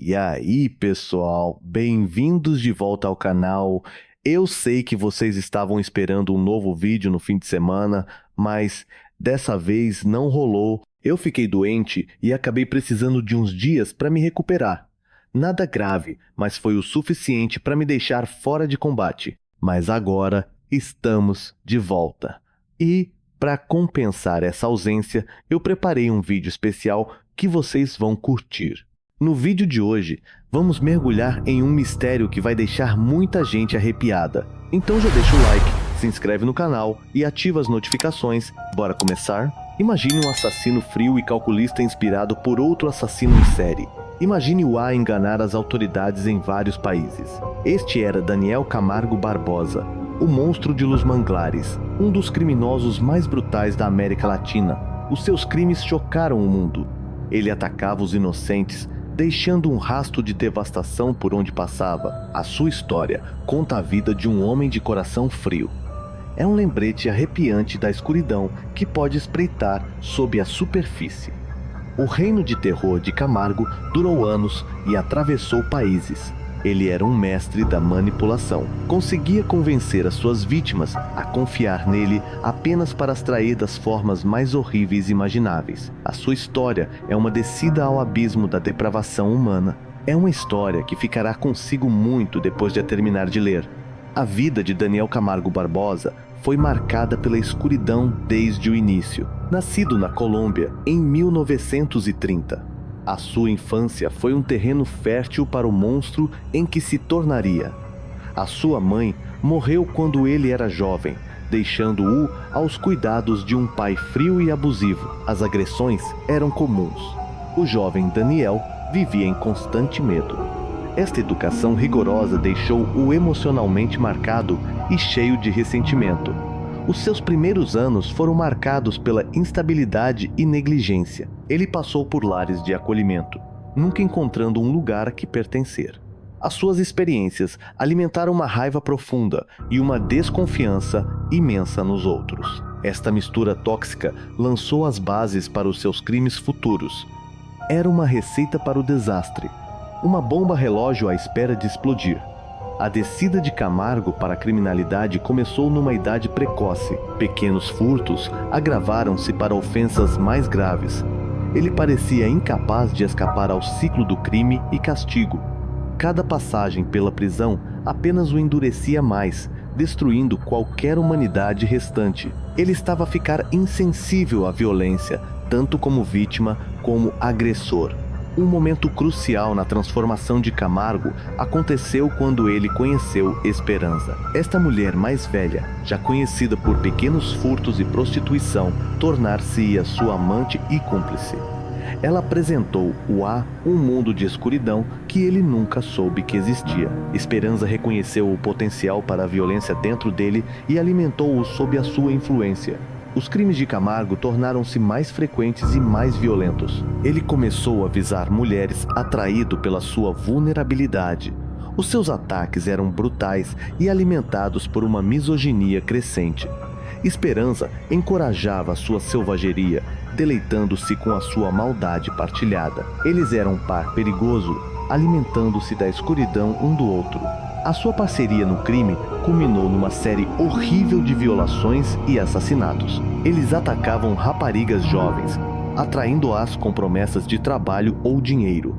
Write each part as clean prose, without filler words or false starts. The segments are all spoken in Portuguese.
E aí, pessoal, bem-vindos de volta ao canal. Eu sei que vocês estavam esperando um novo vídeo no fim de semana, mas dessa vez não rolou. Eu fiquei doente e acabei precisando de uns dias para me recuperar. Nada grave, mas foi o suficiente para me deixar fora de combate. Mas agora estamos de volta. E, para compensar essa ausência, eu preparei um vídeo especial que vocês vão curtir. No vídeo de hoje, vamos mergulhar em um mistério que vai deixar muita gente arrepiada. Então já deixa o like, se inscreve no canal e ativa as notificações. Bora começar? Imagine um assassino frio e calculista inspirado por outro assassino em série. Imagine o A enganar as autoridades em vários países. Este era Daniel Camargo Barbosa, o monstro de Los Manglares, um dos criminosos mais brutais da América Latina. Os seus crimes chocaram o mundo. Ele atacava os inocentes, deixando um rastro de devastação por onde passava. A sua história conta a vida de um homem de coração frio. É um lembrete arrepiante da escuridão que pode espreitar sob a superfície. O reino de terror de Camargo durou anos e atravessou países. Ele era um mestre da manipulação. Conseguia convencer as suas vítimas a confiar nele apenas para extrair das formas mais horríveis imagináveis. A sua história é uma descida ao abismo da depravação humana. É uma história que ficará consigo muito depois de a terminar de ler. A vida de Daniel Camargo Barbosa foi marcada pela escuridão desde o início. Nascido na Colômbia em 1930. A sua infância foi um terreno fértil para o monstro em que se tornaria. A sua mãe morreu quando ele era jovem, deixando-o aos cuidados de um pai frio e abusivo. As agressões eram comuns. O jovem Daniel vivia em constante medo. Esta educação rigorosa deixou-o emocionalmente marcado e cheio de ressentimento. Os seus primeiros anos foram marcados pela instabilidade e negligência. Ele passou por lares de acolhimento, nunca encontrando um lugar a que pertencer. As suas experiências alimentaram uma raiva profunda e uma desconfiança imensa nos outros. Esta mistura tóxica lançou as bases para os seus crimes futuros. Era uma receita para o desastre, uma bomba relógio à espera de explodir. A descida de Camargo para a criminalidade começou numa idade precoce. Pequenos furtos agravaram-se para ofensas mais graves. Ele parecia incapaz de escapar ao ciclo do crime e castigo. Cada passagem pela prisão apenas o endurecia mais, destruindo qualquer humanidade restante. Ele estava a ficar insensível à violência, tanto como vítima como agressor. Um momento crucial na transformação de Camargo aconteceu quando ele conheceu Esperanza. Esta mulher mais velha, já conhecida por pequenos furtos e prostituição, tornar-se-ia sua amante e cúmplice. Ela apresentou a um mundo de escuridão que ele nunca soube que existia. Esperanza reconheceu o potencial para a violência dentro dele e alimentou-o sob a sua influência. Os crimes de Camargo tornaram-se mais frequentes e mais violentos. Ele começou a visar mulheres atraído pela sua vulnerabilidade. Os seus ataques eram brutais e alimentados por uma misoginia crescente. Esperança encorajava a sua selvageria, deleitando-se com a sua maldade partilhada. Eles eram um par perigoso, alimentando-se da escuridão um do outro. A sua parceria no crime culminou numa série horrível de violações e assassinatos. Eles atacavam raparigas jovens, atraindo-as com promessas de trabalho ou dinheiro.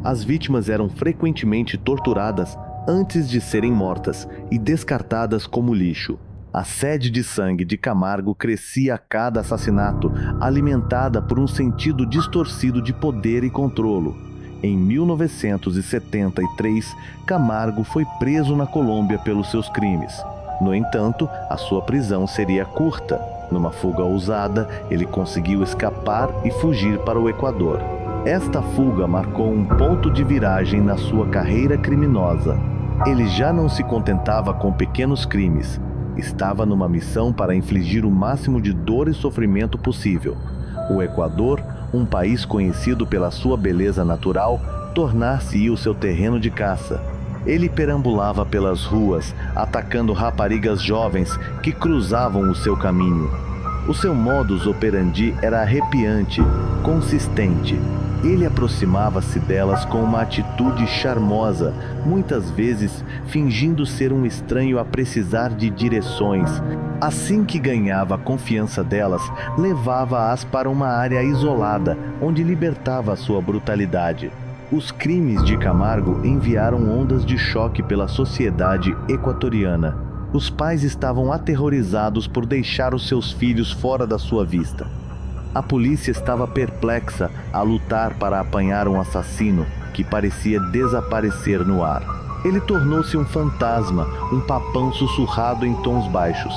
As vítimas eram frequentemente torturadas antes de serem mortas e descartadas como lixo. A sede de sangue de Camargo crescia a cada assassinato, alimentada por um sentido distorcido de poder e controle. Em 1973, Camargo foi preso na Colômbia pelos seus crimes. No entanto, a sua prisão seria curta. Numa fuga ousada, ele conseguiu escapar e fugir para o Equador. Esta fuga marcou um ponto de viragem na sua carreira criminosa. Ele já não se contentava com pequenos crimes. Estava numa missão para infligir o máximo de dor e sofrimento possível. O Equador, um país conhecido pela sua beleza natural, tornar-se-ia o seu terreno de caça. Ele perambulava pelas ruas, atacando raparigas jovens que cruzavam o seu caminho. O seu modus operandi era arrepiante, consistente. Ele aproximava-se delas com uma atitude charmosa, muitas vezes fingindo ser um estranho a precisar de direções. Assim que ganhava a confiança delas, levava-as para uma área isolada, onde libertava a sua brutalidade. Os crimes de Camargo enviaram ondas de choque pela sociedade equatoriana. Os pais estavam aterrorizados por deixar os seus filhos fora da sua vista. A polícia estava perplexa a lutar para apanhar um assassino que parecia desaparecer no ar. Ele tornou-se um fantasma, um papão sussurrado em tons baixos.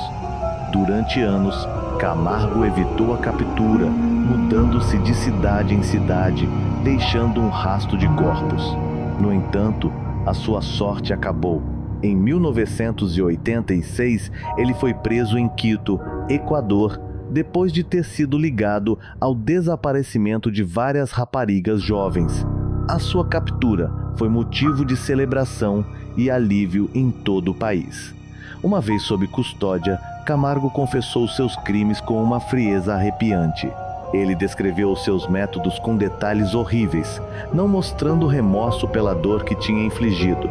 Durante anos, Camargo evitou a captura, mudando-se de cidade em cidade, deixando um rastro de corpos. No entanto, a sua sorte acabou. Em 1986, ele foi preso em Quito, Equador, depois de ter sido ligado ao desaparecimento de várias raparigas jovens. A sua captura foi motivo de celebração e alívio em todo o país. Uma vez sob custódia, Camargo confessou seus crimes com uma frieza arrepiante. Ele descreveu seus métodos com detalhes horríveis, não mostrando remorso pela dor que tinha infligido.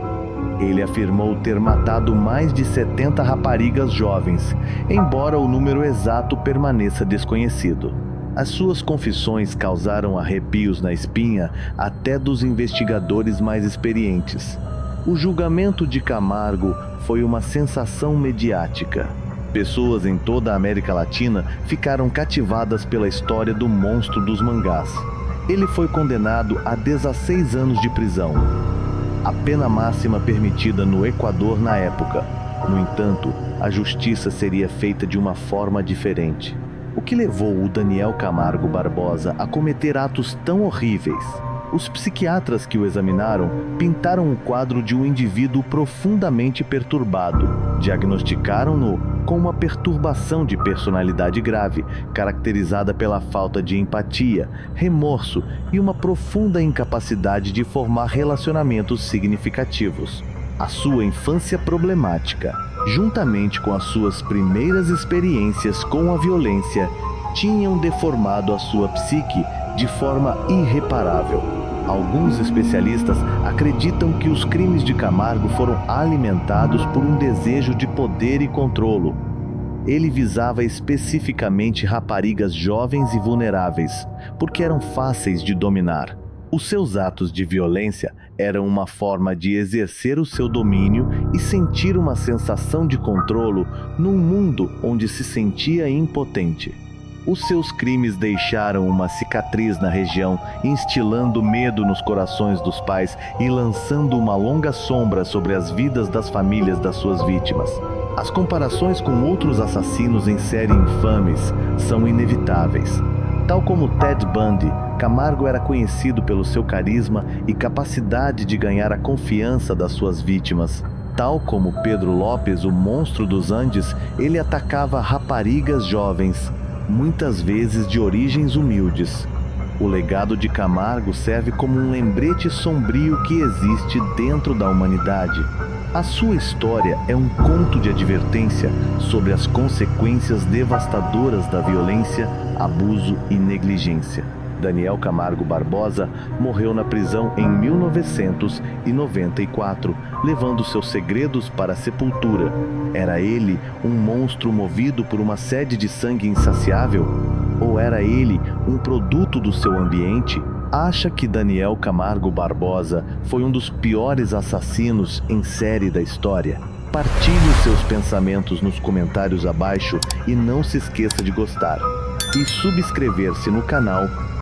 Ele afirmou ter matado mais de 70 raparigas jovens, embora o número exato permaneça desconhecido. As suas confissões causaram arrepios na espinha até dos investigadores mais experientes. O julgamento de Camargo foi uma sensação mediática. Pessoas em toda a América Latina ficaram cativadas pela história do monstro dos mangás. Ele foi condenado a 16 anos de prisão, a pena máxima permitida no Equador na época. No entanto, a justiça seria feita de uma forma diferente. O que levou o Daniel Camargo Barbosa a cometer atos tão horríveis? Os psiquiatras que o examinaram pintaram o quadro de um indivíduo profundamente perturbado. Diagnosticaram-no com uma perturbação de personalidade grave, caracterizada pela falta de empatia, remorso e uma profunda incapacidade de formar relacionamentos significativos. A sua infância problemática, juntamente com as suas primeiras experiências com a violência, tinham deformado a sua psique de forma irreparável. Alguns especialistas acreditam que os crimes de Camargo foram alimentados por um desejo de poder e controle. Ele visava especificamente raparigas jovens e vulneráveis, porque eram fáceis de dominar. Os seus atos de violência eram uma forma de exercer o seu domínio e sentir uma sensação de controle num mundo onde se sentia impotente. Os seus crimes deixaram uma cicatriz na região, instilando medo nos corações dos pais e lançando uma longa sombra sobre as vidas das famílias das suas vítimas. As comparações com outros assassinos em série infames são inevitáveis. Tal como Ted Bundy, Camargo era conhecido pelo seu carisma e capacidade de ganhar a confiança das suas vítimas. Tal como Pedro Lopes, o monstro dos Andes, ele atacava raparigas jovens, muitas vezes de origens humildes. O legado de Camargo serve como um lembrete sombrio que existe dentro da humanidade. A sua história é um conto de advertência sobre as consequências devastadoras da violência, abuso e negligência. Daniel Camargo Barbosa morreu na prisão em 1994, levando seus segredos para a sepultura. Era ele um monstro movido por uma sede de sangue insaciável? Ou era ele um produto do seu ambiente? Acha que Daniel Camargo Barbosa foi um dos piores assassinos em série da história? Partilhe os seus pensamentos nos comentários abaixo e não se esqueça de gostar e subscrever-se no canal